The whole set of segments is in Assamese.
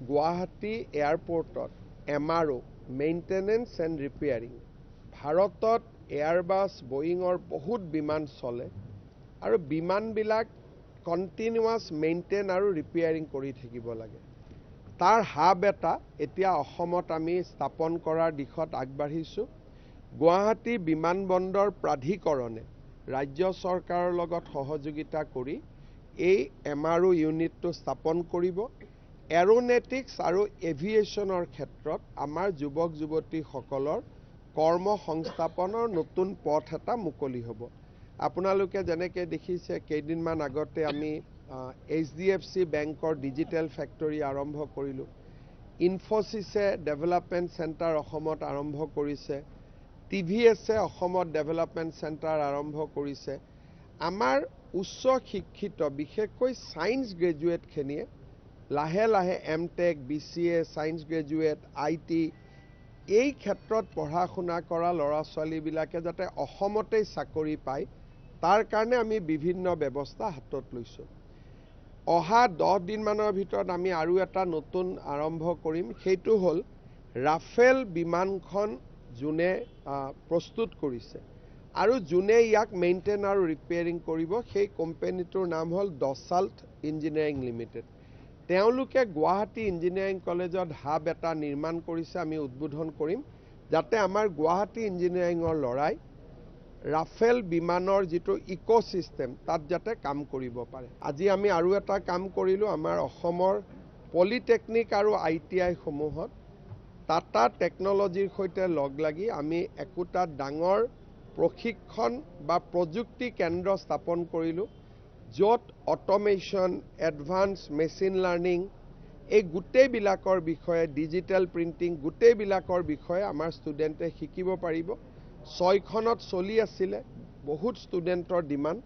গুৱাহাটী এয়াৰপোৰ্টত MRO মেইনটেনেন্স এণ্ড ৰিপেয়াৰিং ভাৰতত এয়াৰবাছ বয়িঙৰ বহুত বিমান চলে আৰু বিমানবিলাক কণ্টিনিউৱাছ মেইনটেইন আৰু ৰিপেয়াৰিং কৰি থাকিব লাগে। তাৰ হাব এটা এতিয়া অসমত আমি স্থাপন কৰাৰ দিশত আগবাঢ়িছোঁ। গুৱাহাটী বিমানবন্দৰ প্ৰাধিকৰণে ৰাজ্য চৰকাৰৰ লগত সহযোগিতা কৰি এই MRO ইউনিটটো স্থাপন কৰিব। এৰোনেটিক্স আৰু এভিয়েশ্যনৰ ক্ষেত্ৰত আমাৰ যুৱক যুৱতীসকলৰ কৰ্ম সংস্থাপনৰ নতুন পথ এটা মুকলি হ'ব। আপোনালোকে যেনেকৈ দেখিছে কেইদিনমান আগতে আমি HDFC বেংকৰ ডিজিটেল ফেক্টৰী আৰম্ভ কৰিলোঁ। ইনফোচিছে ডেভেলপমেণ্ট চেণ্টাৰ অসমত আৰম্ভ কৰিছে। TVSে অসমত ডেভেলপমেণ্ট চেণ্টাৰ আৰম্ভ কৰিছে। আমাৰ উচ্চ শিক্ষিত বিশেষকৈ ছায়েন্স গ্ৰেজুৱেটখিনিয়ে লাহে লাহে MTech, BCA, science graduate, IT এই ক্ষেত্ৰত পঢ়া শুনা কৰা ল'ৰা ছোৱালীবিলাকে যাতে অসমতেই চাকৰি পায় তাৰ কাৰণে আমি বিভিন্ন ব্যৱস্থা হাতত লৈছোঁ। অহা 10 দিনমানৰ ভিতৰত আমি আৰু এটা নতুন আৰম্ভ কৰিম। সেইটো হ'ল ৰাফেল বিমানখন যোনে প্ৰস্তুত কৰিছে আৰু যোনে ইয়াক মেইনটেইন আৰু ৰিপেয়াৰিং কৰিব সেই কোম্পানীটোৰ নাম হ'ল দছাল্ট ইঞ্জিনিয়াৰিং লিমিটেড। তেওঁলোকে গুৱাহাটী ইঞ্জিনিয়াৰিং কলেজত হাব এটা নিৰ্মাণ কৰিছে, আমি উদ্বোধন কৰিম, যাতে আমাৰ গুৱাহাটী ইঞ্জিনিয়াৰিঙৰ ল'ৰাই ৰাফেল বিমানৰ যিটো ইক'ছিষ্টেম তাত যাতে কাম কৰিব পাৰে। আজি আমি আৰু এটা কাম কৰিলোঁ। আমাৰ অসমৰ পলিটেকনিক আৰু ITI সমূহত টাটা টেকনলজিৰ সৈতে লগ লাগি আমি একোটা ডাঙৰ প্ৰশিক্ষণ বা প্ৰযুক্তি কেন্দ্ৰ স্থাপন কৰিলোঁ, য'ত অট'মেশ্যন, এডভান্স মেচিন লাৰ্ণিং এই গোটেইবিলাকৰ বিষয়ে, ডিজিটেল প্ৰিণ্টিং গোটেইবিলাকৰ বিষয়ে আমাৰ ষ্টুডেণ্টে শিকিব পাৰিব। 6খনত চলি আছিলে, বহুত ষ্টুডেণ্টৰ ডিমাণ্ড।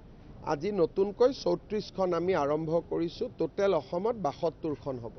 আজি নতুনকৈ 34খন আমি আৰম্ভ কৰিছোঁ। টোটেল অসমত 72খন হ'ব।